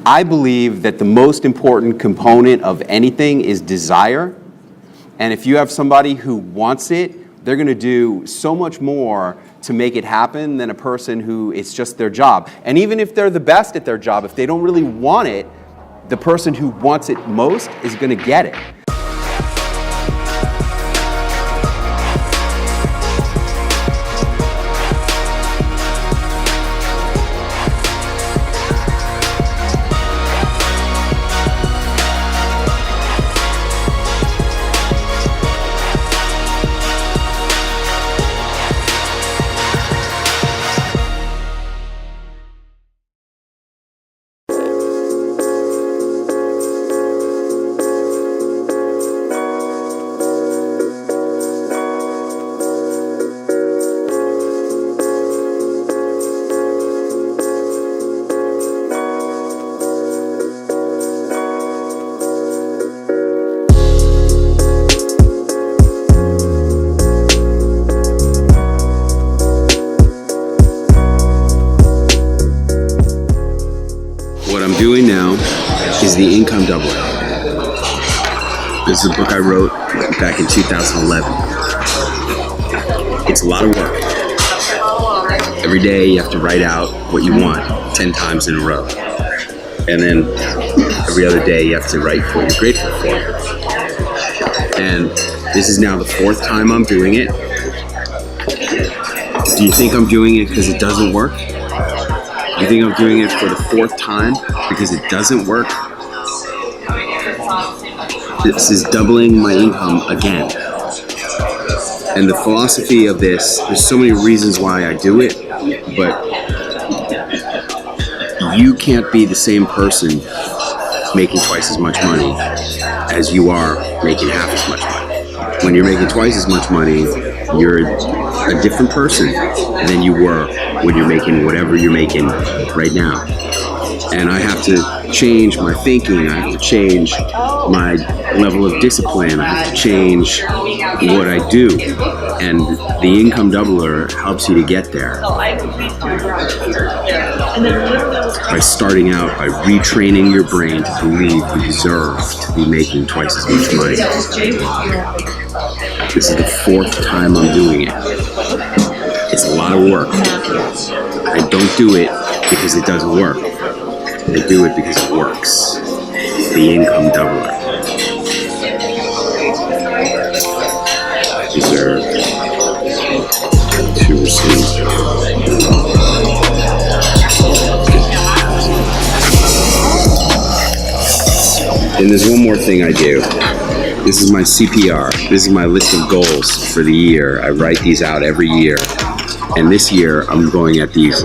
I believe that the most important component of anything is desire. And if you have somebody who wants it, they're going to do so much more to make it happen than a person who it's just their job. And even if they're the best at their job, if they don't really want it, the person who wants it most is going to get it. What I'm doing now is the income doubler. This is a book I wrote back in 2011. It's a lot of work. Every day you have to write out what you want 10 times in a row. And then every other day you have to write what you're grateful for. And this is now the 4th time I'm doing it. Do you think I'm doing it because it doesn't work? You think I'm doing it for the 4th time because it doesn't work? This is doubling my income again. And the philosophy of this, there's so many reasons why I do it, but you can't be the same person making twice as much money as you are making half as much money. When you're making twice as much money, you're a different person than you were when you're making whatever you're making right now. And I have to change my thinking, I have to change my level of discipline, I have to change what I do. And the income doubler helps you to get there. By starting out, by retraining your brain to believe you deserve to be making twice as much money. This is the 4th time I'm doing it. It's a lot of work. I don't do it because it doesn't work. I do it because it works. The income doubler. I deserve to receive. And there's one more thing I do. This is my CPR. This is my list of goals for the year. I write these out every year. And this year, I'm going at these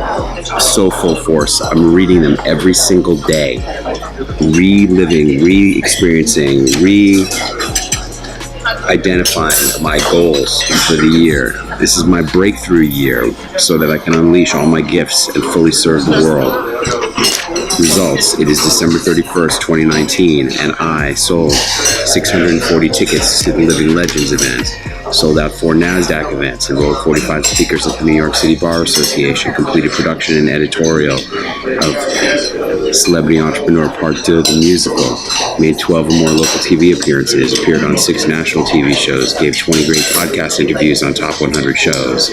so full force. I'm reading them every single day. Reliving, re-experiencing, re-identifying my goals for the year. This is my breakthrough year so that I can unleash all my gifts and fully serve the world. Results, it is December 31st, 2019, and I sold 640 tickets to the Living Legends event, sold out 4 NASDAQ events, enrolled 45 speakers at the New York City Bar Association, completed production and editorial of Celebrity Entrepreneur Part 2 of the musical, made 12 or more local TV appearances, appeared on 6 national TV shows, gave 20 great podcast interviews on top 100 shows,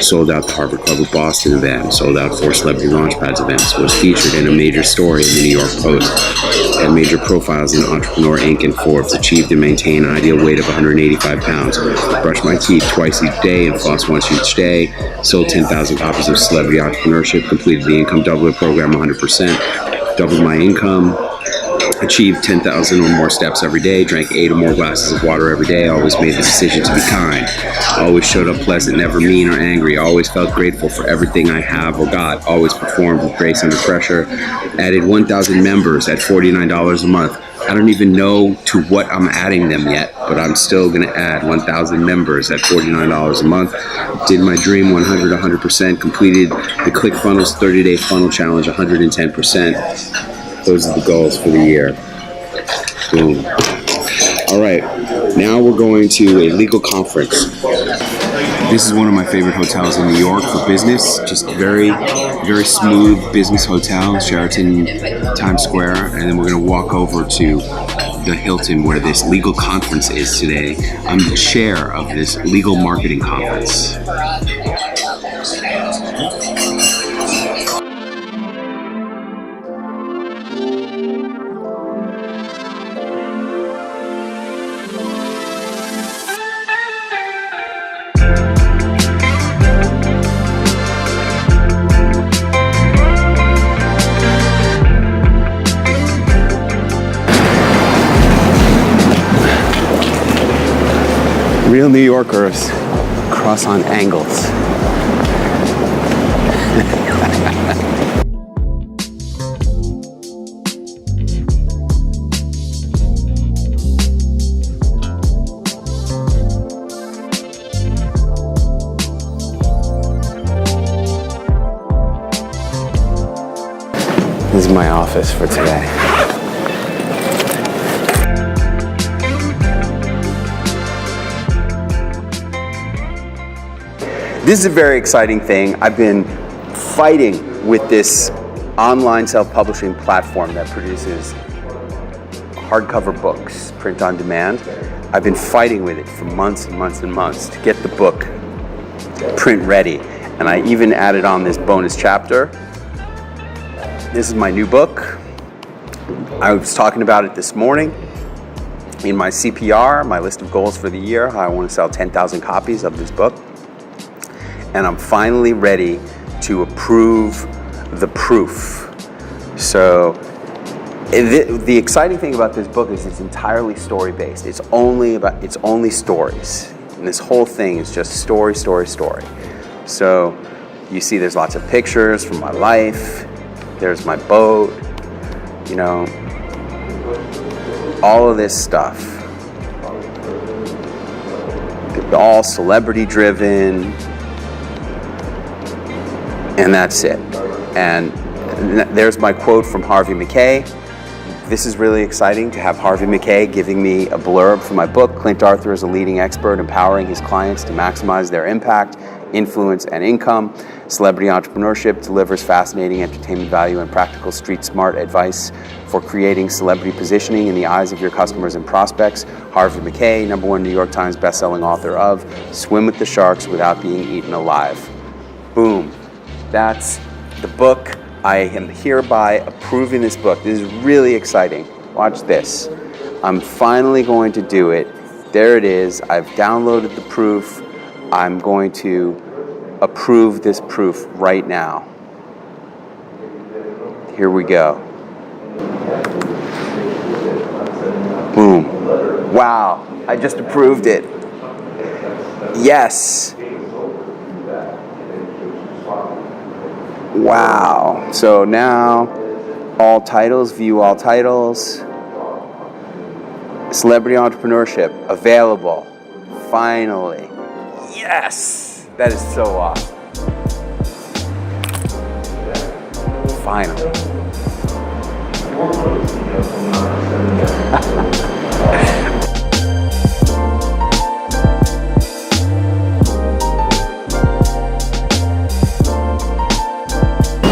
sold out the Harvard Club of Boston event, sold out 4 Celebrity Launchpads events, was featured in a major story in the New York Post, had major profiles in Entrepreneur Inc. and Forbes, achieved and maintained an ideal weight of 185 pounds, brushed my teeth twice each day and floss once each day, sold 10,000 copies of Celebrity Entrepreneurship, completed the Income Doubler program 100%, doubled my income, achieved 10,000 or more steps every day, drank 8 or more glasses of water every day, always made the decision to be kind, always showed up pleasant, never mean or angry, always felt grateful for everything I have or got, always performed with grace under pressure, added 1,000 members at $49 a month. I don't even know to what I'm adding them yet, but I'm still going to add 1,000 members at $49 a month. Did my dream 100%, completed the ClickFunnels 30-day funnel challenge 110%. Those are the goals for the year. Boom. All right, now we're going to a legal conference. This is one of my favorite hotels in New York for business. Just very, very smooth business hotel, Sheraton Times Square. And then we're going to walk over to the Hilton where this legal conference is today. I'm the chair of this legal marketing conference. Real New Yorkers cross on angles. This is my office for today. This is a very exciting thing. I've been fighting with this online self-publishing platform that produces hardcover books, print on demand. I've been fighting with it for months and months and months to get the book print ready. And I even added on this bonus chapter. This is my new book. I was talking about it this morning in my CPR, my list of goals for the year. I want to sell 10,000 copies of this book. And I'm finally ready to approve the proof. So the exciting thing about this book is it's entirely story-based. It's only stories. And this whole thing is just story, story, story. So you see there's lots of pictures from my life. There's my boat, you know, all of this stuff. All celebrity-driven. And that's it. And there's my quote from Harvey Mackay. This is really exciting to have Harvey Mackay giving me a blurb for my book. Clint Arthur is a leading expert empowering his clients to maximize their impact, influence, and income. Celebrity entrepreneurship delivers fascinating entertainment value and practical street smart advice for creating celebrity positioning in the eyes of your customers and prospects. Harvey Mackay, #1 New York Times bestselling author of Swim with the Sharks Without Being Eaten Alive. Boom. That's the book. I am hereby approving this book. This is really exciting. Watch this. I'm finally going to do it. There it is. I've downloaded the proof. I'm going to approve this proof right now. Here we go. Boom. Wow. I just approved it. Yes. Wow. So now, all titles, view all titles. Celebrity entrepreneurship, available. Finally. Yes! That is so awesome. Finally.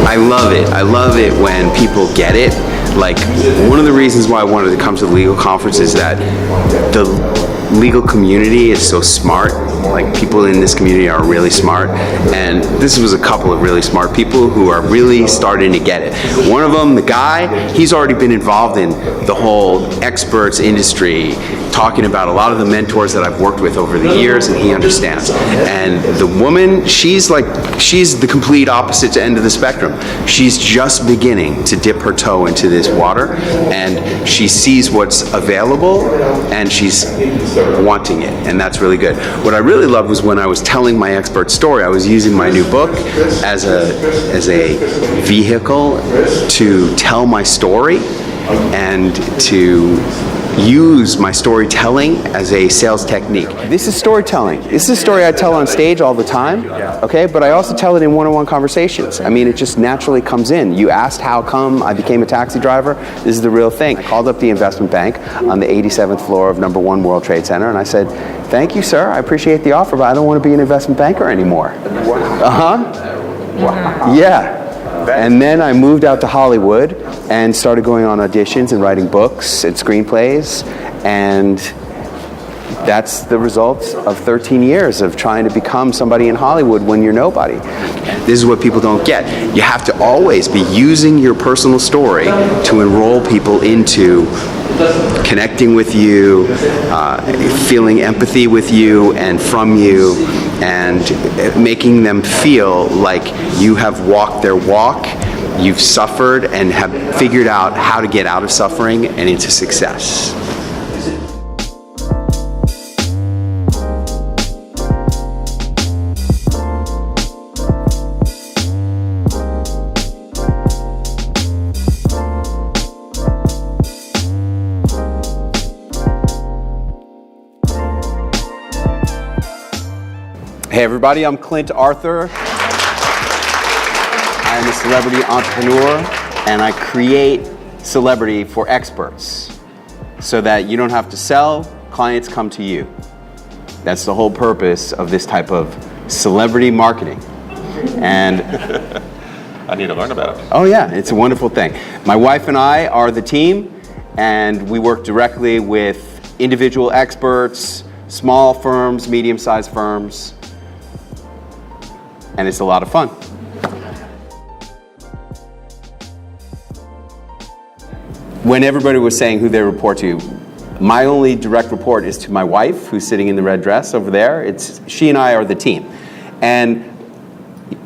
I love it. I love it when people get it. Like, one of the reasons why I wanted to come to the legal conference is that the legal community is so smart. Like, people in this community are really smart, and this was a couple of really smart people who are really starting to get it. One of them, the guy, he's already been involved in the whole experts industry, talking about a lot of the mentors that I've worked with over the years, and he understands. And the woman, she's the complete opposite end of the spectrum. She's just beginning to dip her toe into this water, and she sees what's available, and she's wanting it, and that's really good. What I really loved was when I was telling my expert story, I was using my new book as a vehicle to tell my story and to use my storytelling as a sales technique. This is storytelling. This is a story I tell on stage all the time, okay? But I also tell it in one-on-one conversations. I mean, it just naturally comes in. You asked how come I became a taxi driver. This is the real thing. I called up the investment bank on the 87th floor of No. 1 World Trade Center, and I said, "Thank you, sir. I appreciate the offer, but I don't want to be an investment banker anymore." Wow. Yeah. And then I moved out to Hollywood and started going on auditions and writing books and screenplays, and that's the results of 13 years of trying to become somebody in Hollywood when you're nobody. This is what people don't get. You have to always be using your personal story to enroll people into connecting with you, feeling empathy with you and from you, and making them feel like you have walked their walk, you've suffered, and have figured out how to get out of suffering and into success. Hey everybody, I'm Clint Arthur. I'm a celebrity entrepreneur, and I create celebrity for experts so that you don't have to sell, clients come to you. That's the whole purpose of this type of celebrity marketing. And I need to learn about it. Oh yeah, it's a wonderful thing. My wife and I are the team, and we work directly with individual experts, small firms, medium-sized firms, and it's a lot of fun. When everybody was saying who they report to, my only direct report is to my wife, who's sitting in the red dress over there. She and I are the team. And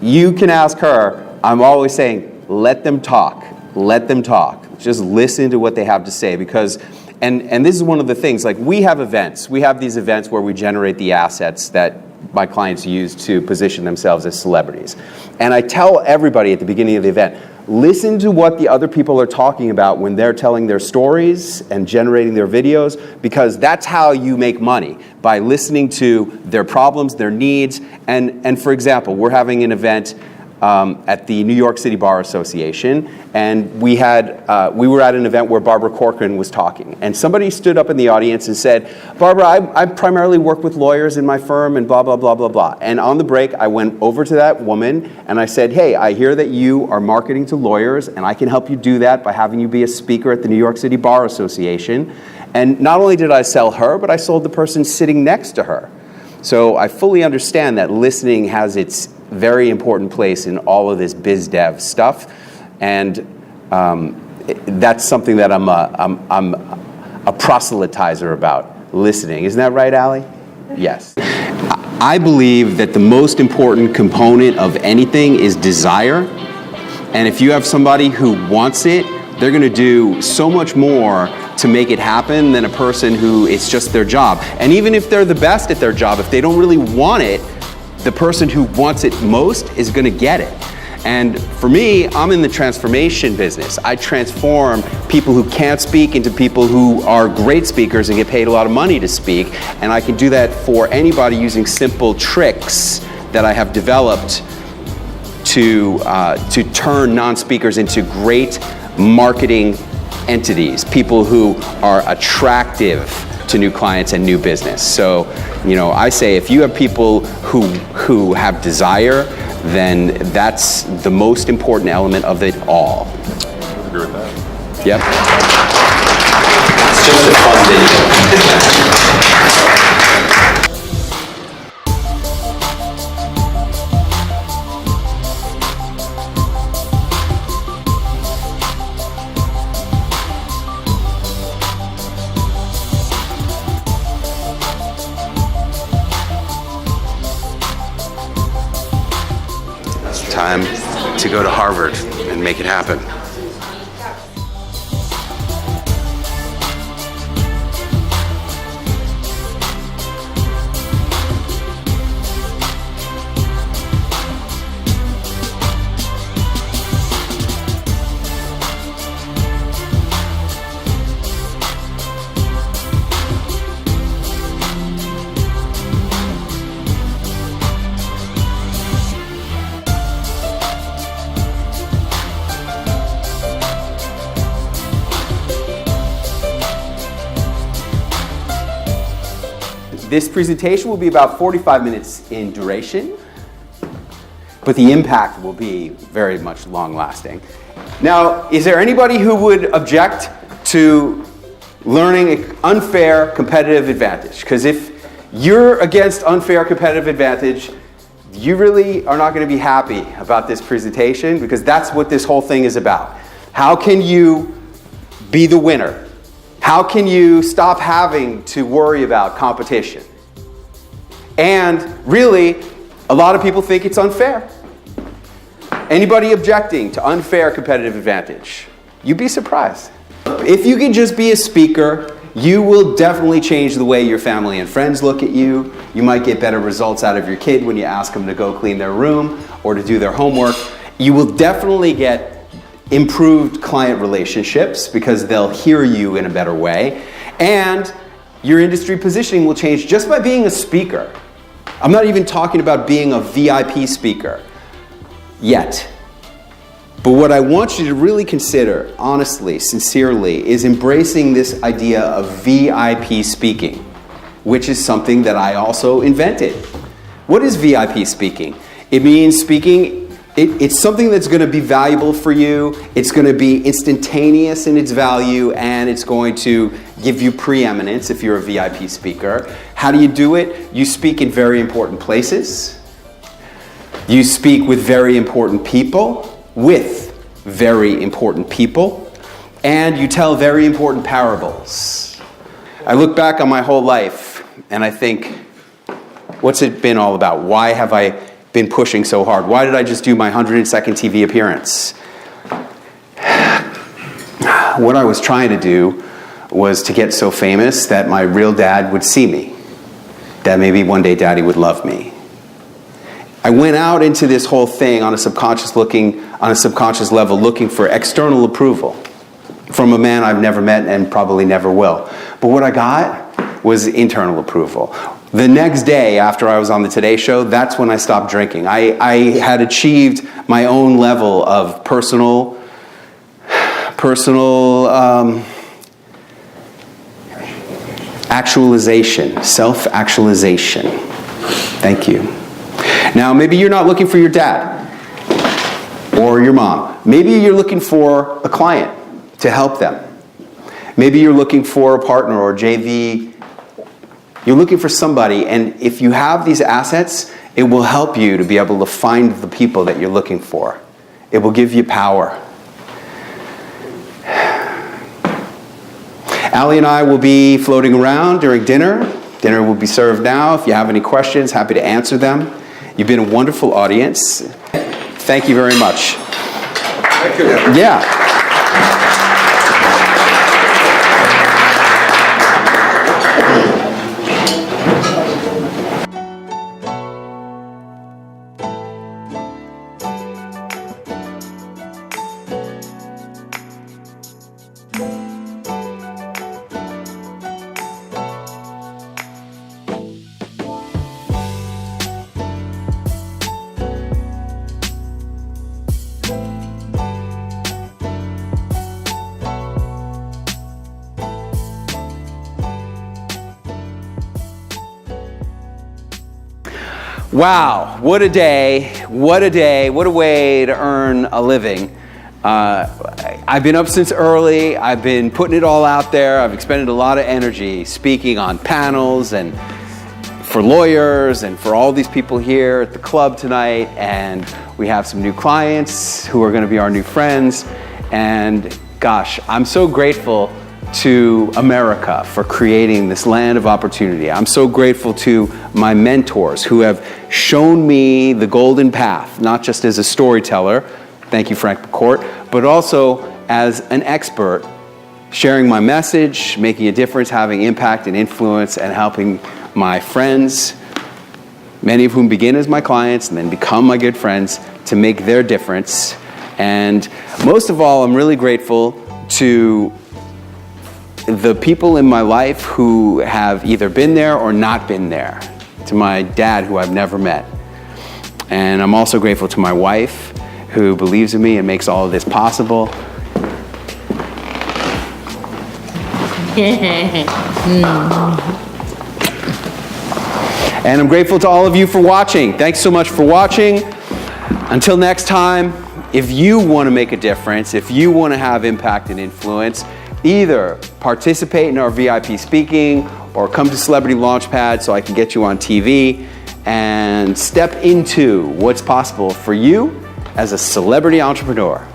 you can ask her, I'm always saying, let them talk, let them talk. Just listen to what they have to say, because, and this is one of the things, like we have events. We have these events where we generate the assets that my clients use to position themselves as celebrities. And I tell everybody at the beginning of the event, listen to what the other people are talking about when they're telling their stories and generating their videos, because that's how you make money, by listening to their problems, their needs. And for example, we're having an event at the New York City Bar Association, and we were at an event where Barbara Corcoran was talking, and somebody stood up in the audience and said, "Barbara, I primarily work with lawyers in my firm and blah, blah, blah, blah, blah." And on the break, I went over to that woman and I said, "Hey, I hear that you are marketing to lawyers, and I can help you do that by having you be a speaker at the New York City Bar Association." And not only did I sell her, but I sold the person sitting next to her. So I fully understand that listening has its very important place in all of this biz dev stuff, and that's something that I'm a proselytizer about, listening. Isn't that right, Allie? Yes. I believe that the most important component of anything is desire, and if you have somebody who wants it, they're going to do so much more to make it happen than a person who it's just their job. And even if they're the best at their job, if they don't really want it, the person who wants it most is going to get it. And for me, I'm in the transformation business. I transform people who can't speak into people who are great speakers and get paid a lot of money to speak. And I can do that for anybody using simple tricks that I have developed to turn non-speakers into great marketing entities, people who are attractive to new clients and new business. So, you know, I say if you have people who have desire, then that's the most important element of it all. I agree with that. Yep. It's just a fun video. Time to go to Harvard and make it happen. This presentation will be about 45 minutes in duration, but the impact will be very much long-lasting. Now, is there anybody who would object to learning an unfair competitive advantage? Because if you're against unfair competitive advantage, you really are not going to be happy about this presentation, because that's what this whole thing is about. How can you be the winner? How can you stop having to worry about competition? And really, a lot of people think it's unfair. Anybody objecting to unfair competitive advantage? You'd be surprised. If you can just be a speaker, you will definitely change the way your family and friends look at you. You might get better results out of your kid when you ask them to go clean their room or to do their homework. You will definitely get improved client relationships because they'll hear you in a better way. And your industry positioning will change just by being a speaker. I'm not even talking about being a VIP speaker yet. But what I want you to really consider, honestly, sincerely, is embracing this idea of VIP speaking, which is something that I also invented. What is VIP speaking? It means speaking, it's something that's going to be valuable for you, it's going to be instantaneous in its value, and it's going to give you preeminence if you're a VIP speaker. How do you do it? You speak in very important places. You speak with very important people, and you tell very important parables. I look back on my whole life and I think, what's it been all about? Why have I been pushing so hard? Why did I just do my 102nd TV appearance? What I was trying to do was to get so famous that my real dad would see me, that maybe one day Daddy would love me. I went out into this whole thing on a subconscious level looking for external approval from a man I've never met and probably never will. But what I got was internal approval. The next day after I was on the Today Show, that's when I stopped drinking. I had achieved my own level of personal actualization, self-actualization. Thank you. Now, maybe you're not looking for your dad or your mom. Maybe you're looking for a client to help them. Maybe you're looking for a partner or JV. You're looking for somebody, and if you have these assets, it will help you to be able to find the people that you're looking for. It will give you power. Allie and I will be floating around during dinner. Dinner will be served now. If you have any questions, happy to answer them. You've been a wonderful audience. Thank you very much. Thank you. Yeah. Wow, what a day, what a day, what a way to earn a living. I've been up since early, I've been putting it all out there, I've expended a lot of energy speaking on panels and for lawyers and for all these people here at the club tonight, and we have some new clients who are going to be our new friends, and gosh, I'm so grateful to America for creating this land of opportunity. I'm so grateful to my mentors who have shown me the golden path, not just as a storyteller, thank you Frank McCourt, but also as an expert, sharing my message, making a difference, having impact and influence, and helping my friends, many of whom begin as my clients and then become my good friends, to make their difference. And most of all, I'm really grateful to the people in my life who have either been there or not been there, to my dad who I've never met. And I'm also grateful to my wife who believes in me and makes all of this possible. And I'm grateful to all of you for watching. Thanks so much for watching. Until next time, if you want to make a difference, if you want to have impact and influence, either participate in our VIP speaking or come to Celebrity Launchpad so I can get you on TV and step into what's possible for you as a celebrity entrepreneur.